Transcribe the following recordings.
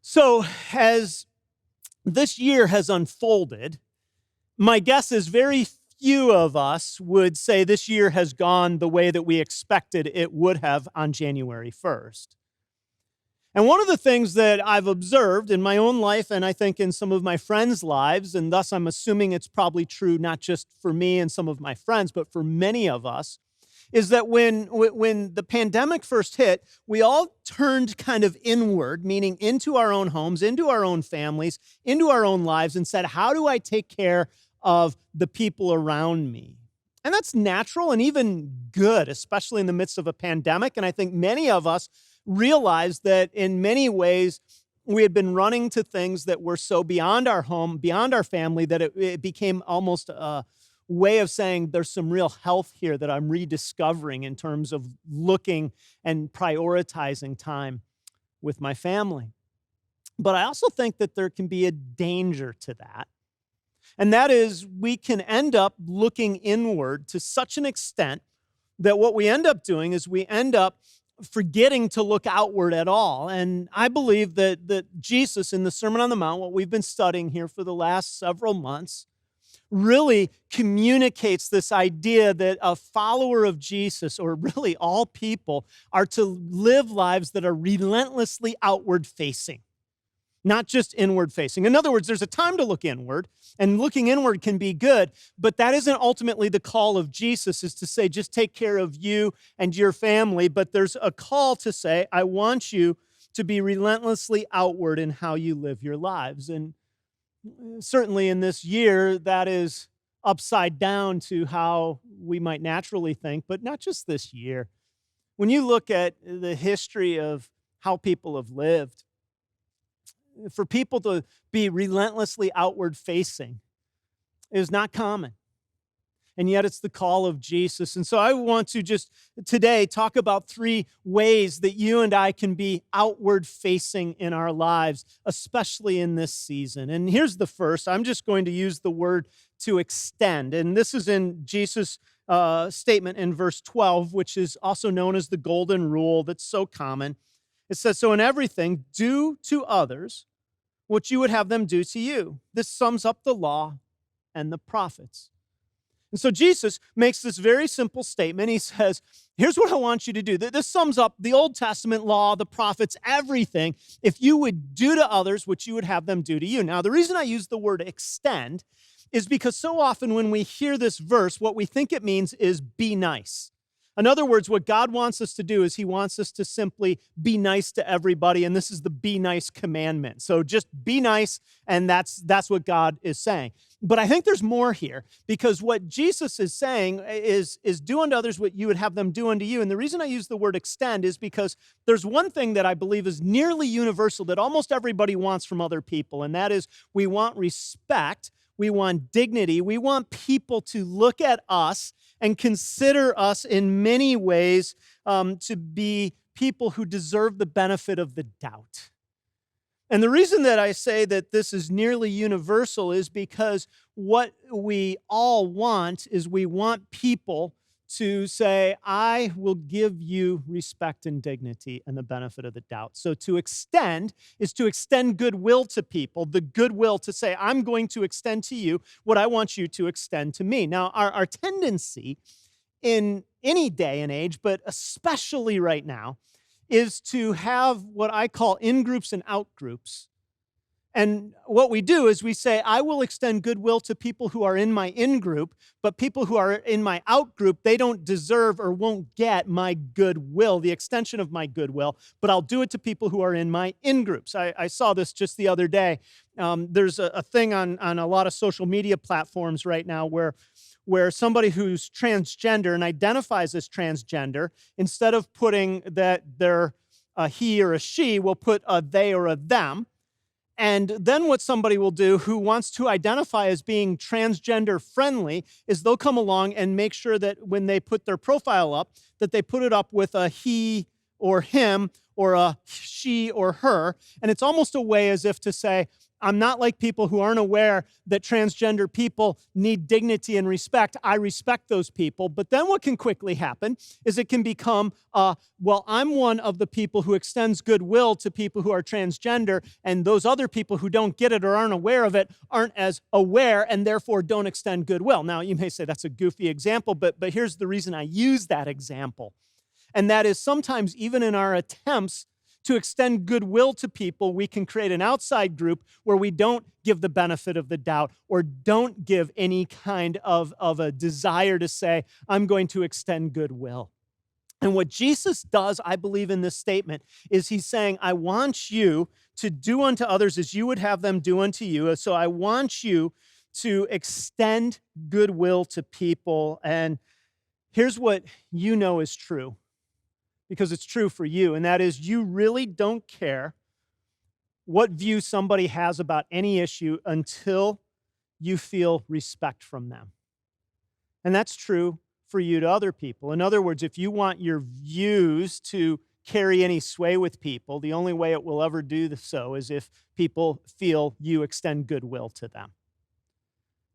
So, as this year has unfolded, my guess is very few of us would say this year has gone the way that we expected it would have on January 1st. And one of the things that I've observed in my own life, and I think in some of my friends' lives, and thus I'm assuming it's probably true not just for me and some of my friends, but for many of us, is that when the pandemic first hit, we all turned kind of inward, meaning into our own homes, into our own families, into our own lives, and said, how do I take care of the people around me? And that's natural and even good, especially in the midst of a pandemic. And I think many of us realized that in many ways, we had been running to things that were so beyond our home, beyond our family, that it became almost a way of saying there's some real health here that I'm rediscovering in terms of looking and prioritizing time with my family. But I also think that there can be a danger to that. And that is we can end up looking inward to such an extent that what we end up doing is we end up forgetting to look outward at all. And I believe that Jesus in the Sermon on the Mount, what we've been studying here for the last several months, really communicates this idea that a follower of Jesus, or really all people, are to live lives that are relentlessly outward facing, not just inward facing. In other words, there's a time to look inward, and looking inward can be good, but that isn't ultimately the call of Jesus, is to say, just take care of you and your family. But there's a call to say, I want you to be relentlessly outward in how you live your lives. And certainly in this year, that is upside down to how we might naturally think, but not just this year. When you look at the history of how people have lived, for people to be relentlessly outward facing is not common. And yet it's the call of Jesus. And so I want to just today talk about 3 ways that you and I can be outward facing in our lives, especially in this season. And here's the first. I'm just going to use the word to extend. And this is in Jesus' statement in verse 12, which is also known as the golden rule that's so common. It says, so in everything, do to others what you would have them do to you. This sums up the law and the prophets. And so Jesus makes this very simple statement. He says, here's what I want you to do. This sums up the Old Testament law, the prophets, everything. If you would do to others what you would have them do to you. Now, the reason I use the word extend is because so often when we hear this verse, what we think it means is be nice. In other words, what God wants us to do is he wants us to simply be nice to everybody, and this is the be nice commandment. So just be nice, and that's what God is saying. But I think there's more here, because what Jesus is saying is do unto others what you would have them do unto you. And the reason I use the word extend is because there's one thing that I believe is nearly universal that almost everybody wants from other people, and that is we want respect, we want dignity, we want people to look at us and consider us in many ways to be people who deserve the benefit of the doubt. And the reason that I say that this is nearly universal is because what we all want is we want people to say, I will give you respect and dignity and the benefit of the doubt. So to extend is to extend goodwill to people, the goodwill to say, I'm going to extend to you what I want you to extend to me. Now, our tendency in any day and age, but especially right now, is to have what I call in-groups and out-groups. And what we do is we say, I will extend goodwill to people who are in my in-group, but people who are in my out-group, they don't deserve or won't get my goodwill, the extension of my goodwill, but I'll do it to people who are in my in-groups. I saw this just the other day. There's a thing on a lot of social media platforms right now where somebody who's transgender and identifies as transgender, instead of putting that they're a he or a she, will put a they or a them. And then what somebody will do who wants to identify as being transgender friendly is they'll come along and make sure that when they put their profile up, that they put it up with a he or him or a she or her. And it's almost a way as if to say, I'm not like people who aren't aware that transgender people need dignity and respect. I respect those people. But then what can quickly happen is it can become, well, I'm one of the people who extends goodwill to people who are transgender, and those other people who don't get it or aren't aware of it aren't as aware and therefore don't extend goodwill. Now, you may say that's a goofy example, but here's the reason I use that example. And that is sometimes even in our attempts to extend goodwill to people, we can create an outside group where we don't give the benefit of the doubt or don't give any kind of a desire to say, I'm going to extend goodwill. And what Jesus does, I believe, in this statement is he's saying, I want you to do unto others as you would have them do unto you. So I want you to extend goodwill to people. And here's what you know is true, because it's true for you, and that is you really don't care what view somebody has about any issue until you feel respect from them. And that's true for you to other people. In other words, if you want your views to carry any sway with people, the only way it will ever do so is if people feel you extend goodwill to them.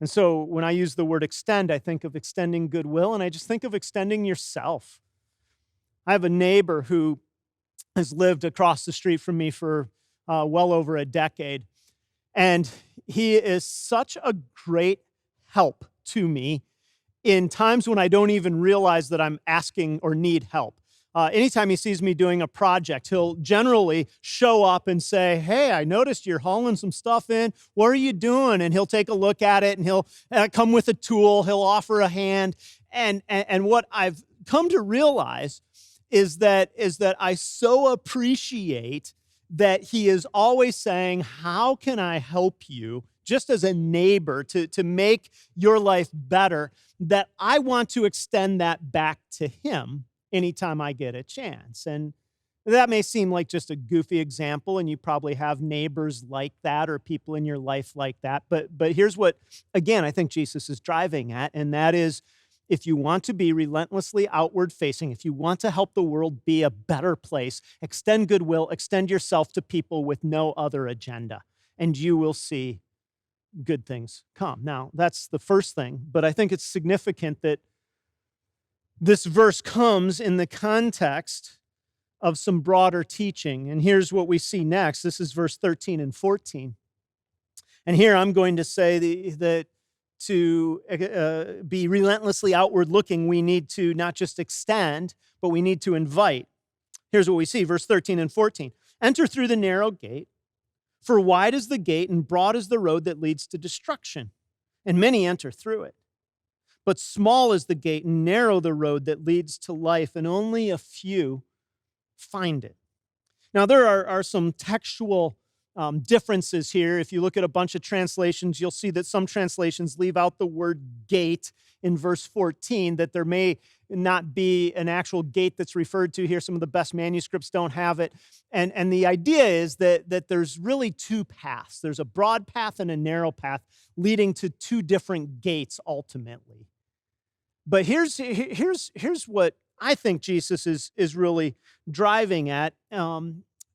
And so when I use the word extend, I think of extending goodwill, and I just think of extending yourself. I have a neighbor who has lived across the street from me for well over a decade, and he is such a great help to me in times when I don't even realize that I'm asking or need help. Anytime he sees me doing a project, he'll generally show up and say, hey, I noticed you're hauling some stuff in. What are you doing? And he'll take a look at it, and he'll come with a tool. He'll offer a hand. And what I've come to realize is that I so appreciate that he is always saying, how can I help you, just as a neighbor, to make your life better, that I want to extend that back to him anytime I get a chance. And that may seem like just a goofy example, and you probably have neighbors like that or people in your life like that. But here's what, again, I think Jesus is driving at, and that is, if you want to be relentlessly outward-facing, if you want to help the world be a better place, extend goodwill, extend yourself to people with no other agenda, and you will see good things come. Now, that's the first thing, but I think it's significant that this verse comes in the context of some broader teaching, and here's what we see next. This is verse 13 and 14. And here I'm going to say that to be relentlessly outward looking, we need to not just extend, but we need to invite. Here's what we see, verse 13 and 14. Enter through the narrow gate, for wide is the gate and broad is the road that leads to destruction, and many enter through it. But small is the gate and narrow the road that leads to life, and only a few find it. Now, there are some textual differences here. If you look at a bunch of translations, you'll see that some translations leave out the word gate in verse 14, that there may not be an actual gate that's referred to here. Some of the best manuscripts don't have it. And the idea is that there's really two paths. There's a broad path and a narrow path leading to two different gates ultimately. But here's what I think Jesus is really driving at.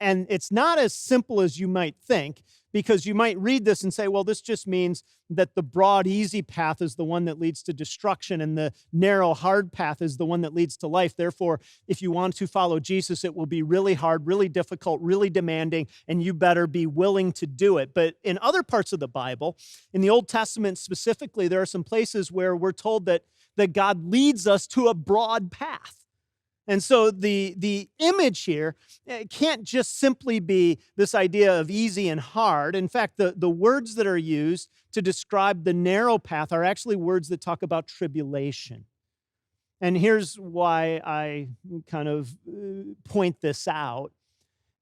And it's not as simple as you might think, because you might read this and say, well, this just means that the broad, easy path is the one that leads to destruction, and the narrow, hard path is the one that leads to life. Therefore, if you want to follow Jesus, it will be really hard, really difficult, really demanding, and you better be willing to do it. But in other parts of the Bible, in the Old Testament specifically, there are some places where we're told that God leads us to a broad path. And so the image here can't just simply be this idea of easy and hard. In fact, the words that are used to describe the narrow path are actually words that talk about tribulation. And here's why I kind of point this out.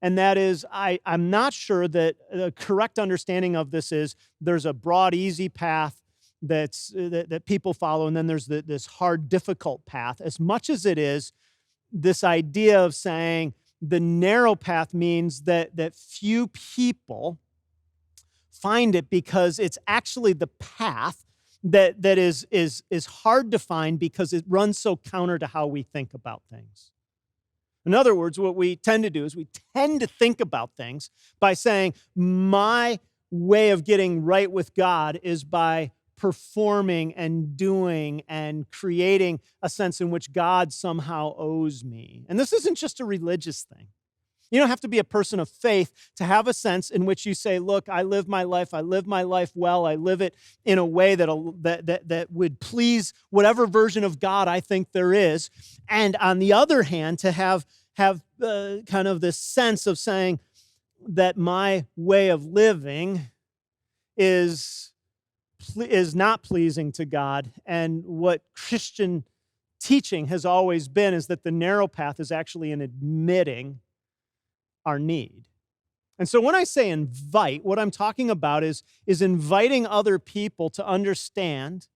And that is, I'm not sure that the correct understanding of this is there's a broad, easy path that people follow, and then there's this hard, difficult path, as much as it is this idea of saying the narrow path means that few people find it because it's actually the path that is hard to find because it runs so counter to how we think about things. In other words, what we tend to do is we tend to think about things by saying, my way of getting right with God is by performing and doing and creating a sense in which God somehow owes me. And this isn't just a religious thing. You don't have to be a person of faith to have a sense in which you say, look, I live my life well, I live it in a way that would please whatever version of God I think there is. And on the other hand, to have kind of this sense of saying that my way of living is not pleasing to God. And what Christian teaching has always been is that the narrow path is actually in admitting our need. And so when I say invite, what I'm talking about is inviting other people to understand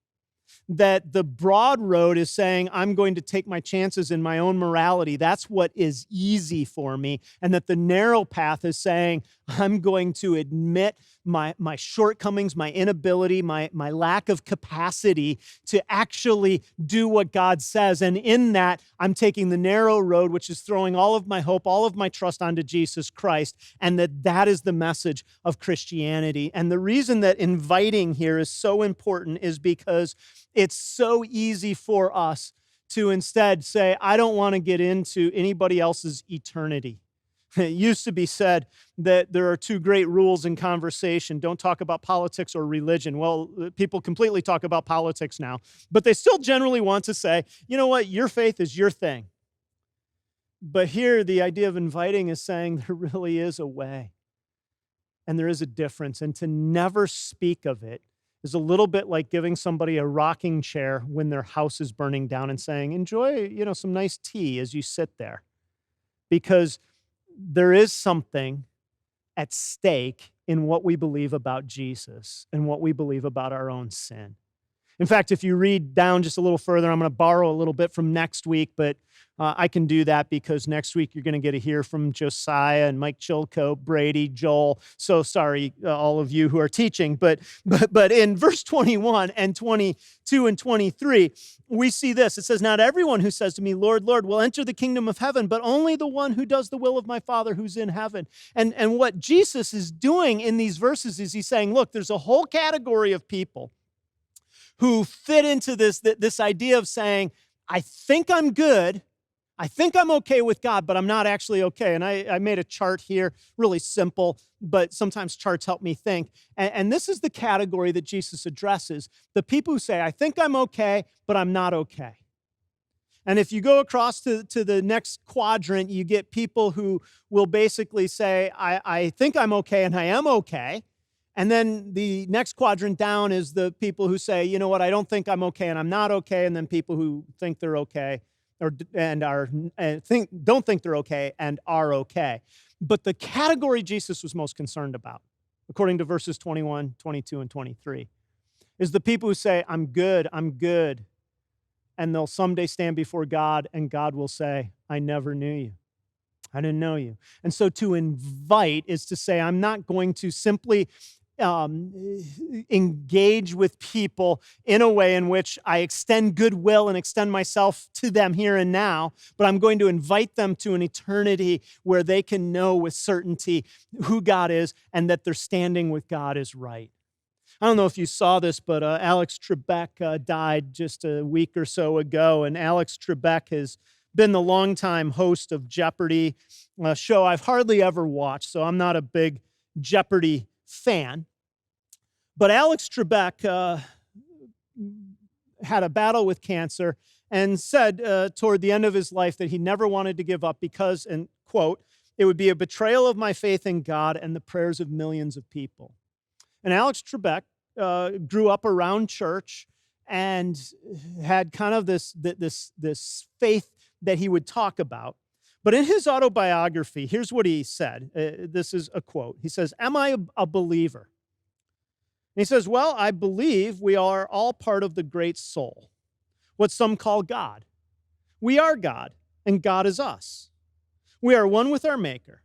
that the broad road is saying, I'm going to take my chances in my own morality. That's what is easy for me. And that the narrow path is saying, I'm going to admit my shortcomings, my inability, my lack of capacity to actually do what God says. And in that, I'm taking the narrow road, which is throwing all of my hope, all of my trust onto Jesus Christ, and that is the message of Christianity. And the reason that inviting here is so important is because it's so easy for us to instead say, I don't want to get into anybody else's eternity. It used to be said that there are two great rules in conversation. Don't talk about politics or religion. Well, people completely talk about politics now, but they still generally want to say, you know what, your faith is your thing. But here, the idea of inviting is saying there really is a way, and there is a difference, and to never speak of it is a little bit like giving somebody a rocking chair when their house is burning down and saying, enjoy, some nice tea as you sit there. Because there is something at stake in what we believe about Jesus and what we believe about our own sin. In fact, if you read down just a little further, I'm going to borrow a little bit from next week, but I can do that because next week you're going to get to hear from Josiah and Mike Chilco, Brady, Joel. So sorry, all of you who are teaching, but in verse 21 and 22 and 23, we see this. It says, not everyone who says to me, Lord, Lord, will enter the kingdom of heaven, but only the one who does the will of my Father who's in heaven. And what Jesus is doing in these verses is he's saying, look, there's a whole category of people who fit into this idea of saying, I think I'm good, I think I'm okay with God, but I'm not actually okay. And I made a chart here, really simple, but sometimes charts help me think. And this is the category that Jesus addresses, the people who say, I think I'm okay, but I'm not okay. And if you go across to the next quadrant, you get people who will basically say, I think I'm okay and I am okay. And then the next quadrant down is the people who say, you know what, I don't think I'm okay and I'm not okay. And then people who think they're okay don't think they're okay and are okay. But the category Jesus was most concerned about, according to verses 21, 22, and 23, is the people who say, I'm good. And they'll someday stand before God and God will say, I never knew you. I didn't know you. And so to invite is to say, I'm not going to simply engage with people in a way in which I extend goodwill and extend myself to them here and now, but I'm going to invite them to an eternity where they can know with certainty who God is and that their standing with God is right. I don't know if you saw this, but Alex Trebek died just a week or so ago, and Alex Trebek has been the longtime host of Jeopardy, a show I've hardly ever watched, so I'm not a big Jeopardy fan. But Alex Trebek had a battle with cancer and said toward the end of his life that he never wanted to give up because, and quote, it would be a betrayal of my faith in God and the prayers of millions of people. And Alex Trebek grew up around church and had kind of this faith that he would talk about. But in his autobiography, here's what he said. This is a quote. He says, am I a believer? And he says, well, I believe we are all part of the great soul, what some call God. We are God, and God is us. We are one with our Maker.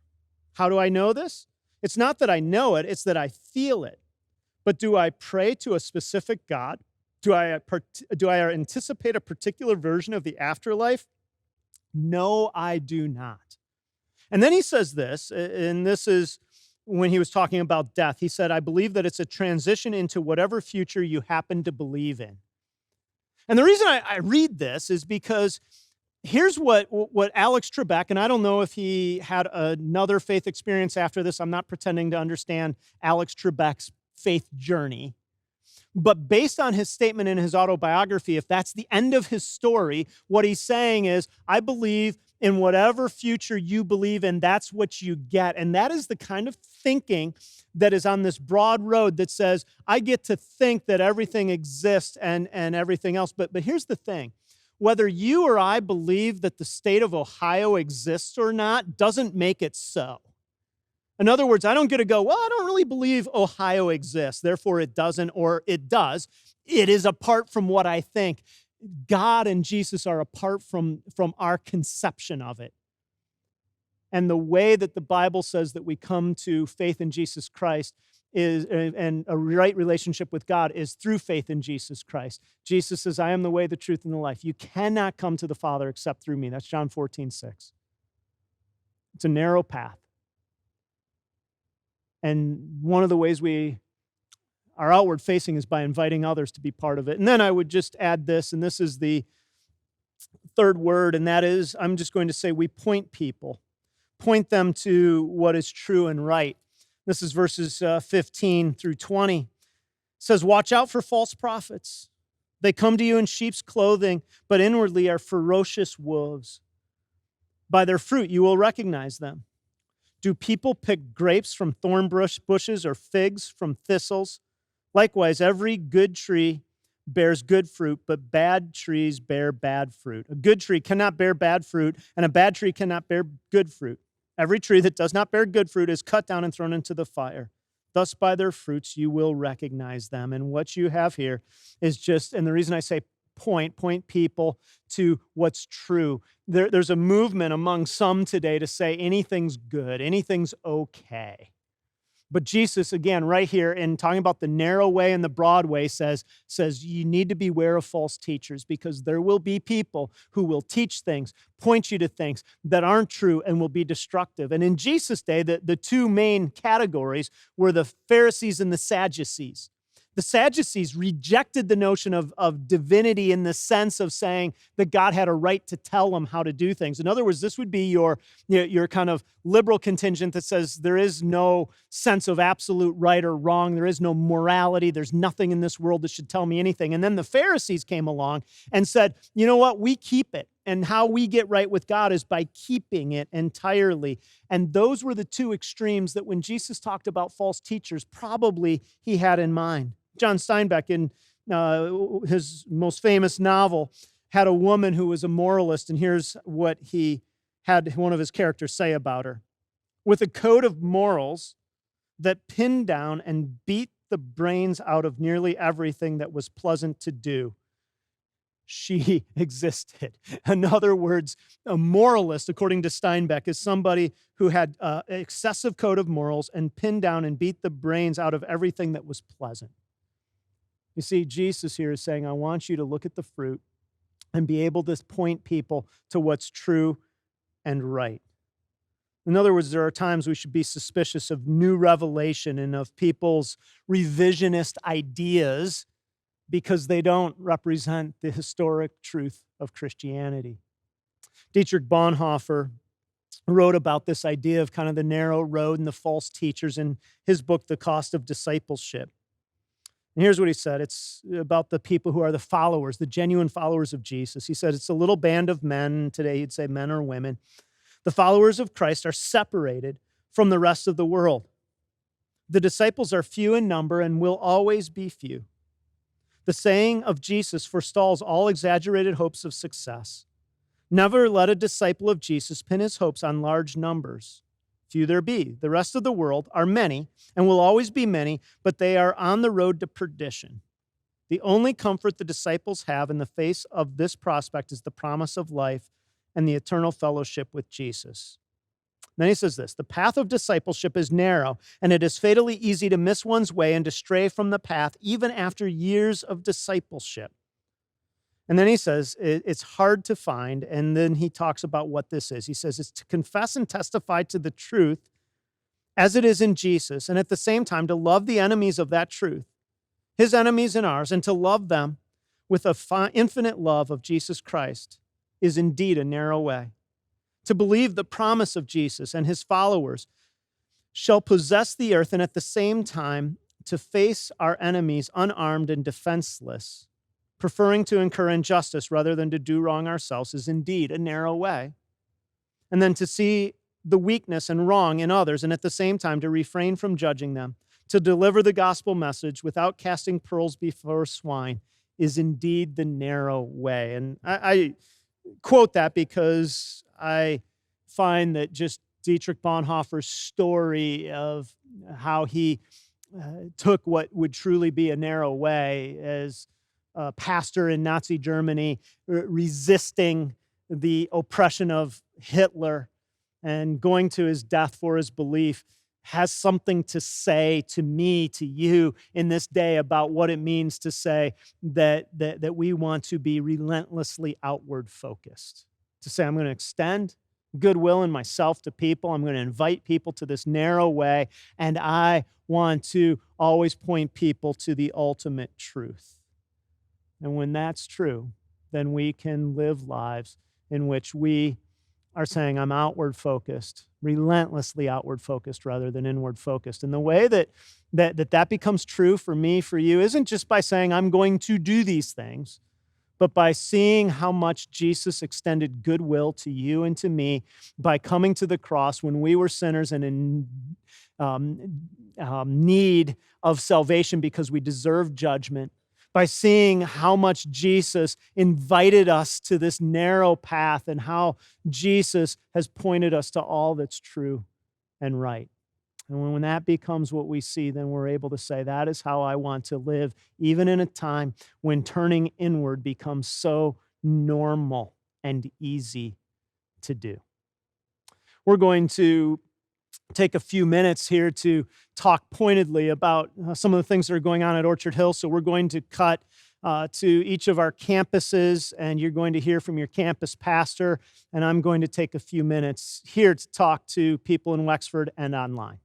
How do I know this? It's not that I know it, it's that I feel it. But do I pray to a specific God? Do I anticipate a particular version of the afterlife? No, I do not. And then he says this, and this is when he was talking about death. He said, I believe that it's a transition into whatever future you happen to believe in. And the reason I read this is because here's what Alex Trebek, and I don't know if he had another faith experience after this. I'm not pretending to understand Alex Trebek's faith journey. But based on his statement in his autobiography, if that's the end of his story, what he's saying is, I believe in whatever future you believe in, that's what you get. And that is the kind of thinking that is on this broad road that says, I get to think that everything exists and everything else. But here's the thing. Whether you or I believe that the state of Ohio exists or not doesn't make it so. In other words, I don't get to go, well, I don't really believe Ohio exists, therefore it doesn't, or it does. It is apart from what I think. God and Jesus are apart from our conception of it. And the way that the Bible says that we come to faith in Jesus Christ is, and a right relationship with God is through faith in Jesus Christ. Jesus says, I am the way, the truth, and the life. You cannot come to the Father except through me. That's John 14:6. It's a narrow path. And one of the ways we are outward facing is by inviting others to be part of it. And then I would just add this, and this is the third word, and that is, I'm just going to say we point people. Point them to what is true and right. This is verses 15 through 20. It says, watch out for false prophets. They come to you in sheep's clothing, but inwardly are ferocious wolves. By their fruit you will recognize them. Do people pick grapes from thorn bushes or figs from thistles? Likewise, every good tree bears good fruit, but bad trees bear bad fruit. A good tree cannot bear bad fruit, and a bad tree cannot bear good fruit. Every tree that does not bear good fruit is cut down and thrown into the fire. Thus, by their fruits, you will recognize them. And what you have here is just, and the reason I say point people to what's true. There's a movement among some today to say anything's good, anything's okay. But Jesus, again, right here in talking about the narrow way and the broad way, says you need to beware of false teachers, because there will be people who will teach things, point you to things that aren't true and will be destructive. And in Jesus' day, the two main categories were the Pharisees and the Sadducees. The Sadducees rejected the notion of divinity in the sense of saying that God had a right to tell them how to do things. In other words, this would be your kind of liberal contingent that says there is no sense of absolute right or wrong. There is no morality. There's nothing in this world that should tell me anything. And then the Pharisees came along and said, you know what? We keep it. And how we get right with God is by keeping it entirely. And those were the two extremes that when Jesus talked about false teachers, probably he had in mind. John Steinbeck, in his most famous novel, had a woman who was a moralist, and here's what he had one of his characters say about her. With a code of morals that pinned down and beat the brains out of nearly everything that was pleasant to do, she existed. In other words, a moralist, according to Steinbeck, is somebody who had an excessive code of morals and pinned down and beat the brains out of everything that was pleasant. You see, Jesus here is saying, I want you to look at the fruit and be able to point people to what's true and right. In other words, there are times we should be suspicious of new revelation and of people's revisionist ideas because they don't represent the historic truth of Christianity. Dietrich Bonhoeffer wrote about this idea of kind of the narrow road and the false teachers in his book, The Cost of Discipleship. And here's what he said. It's about the people who are the followers, the genuine followers of Jesus. He said, it's a little band of men. Today he'd say men or women. The followers of Christ are separated from the rest of the world. The disciples are few in number and will always be few. The saying of Jesus forestalls all exaggerated hopes of success. Never let a disciple of Jesus pin his hopes on large numbers. Few there be. The rest of the world are many and will always be many, but they are on the road to perdition. The only comfort the disciples have in the face of this prospect is the promise of life and the eternal fellowship with Jesus. Then he says this, the path of discipleship is narrow, and it is fatally easy to miss one's way and to stray from the path even after years of discipleship. And then he says it's hard to find. And then he talks about what this is. He says it's to confess and testify to the truth as it is in Jesus, and at the same time to love the enemies of that truth, his enemies and ours, and to love them with a infinite love of Jesus Christ is indeed a narrow way. To believe the promise of Jesus and his followers shall possess the earth, and at the same time to face our enemies unarmed and defenseless, preferring to incur injustice rather than to do wrong ourselves, is indeed a narrow way. And then to see the weakness and wrong in others, and at the same time to refrain from judging them, to deliver the gospel message without casting pearls before swine, is indeed the narrow way. And I quote that because I find that just Dietrich Bonhoeffer's story of how he took what would truly be a narrow way as a pastor in Nazi Germany, resisting the oppression of Hitler and going to his death for his belief, has something to say to me, to you in this day about what it means to say that we want to be relentlessly outward focused. To say, I'm going to extend goodwill in myself to people. I'm going to invite people to this narrow way, and I want to always point people to the ultimate truth. And when that's true, then we can live lives in which we are saying, I'm outward focused, relentlessly outward focused rather than inward focused. And the way that becomes true for me, for you, isn't just by saying, I'm going to do these things, but by seeing how much Jesus extended goodwill to you and to me by coming to the cross when we were sinners and in need of salvation because we deserved judgment, by seeing how much Jesus invited us to this narrow path and how Jesus has pointed us to all that's true and right. And when that becomes what we see, then we're able to say, that is how I want to live, even in a time when turning inward becomes so normal and easy to do. We're going to take a few minutes here to talk pointedly about some of the things that are going on at Orchard Hill. So we're going to cut to each of our campuses, and you're going to hear from your campus pastor, and I'm going to take a few minutes here to talk to people in Wexford and online.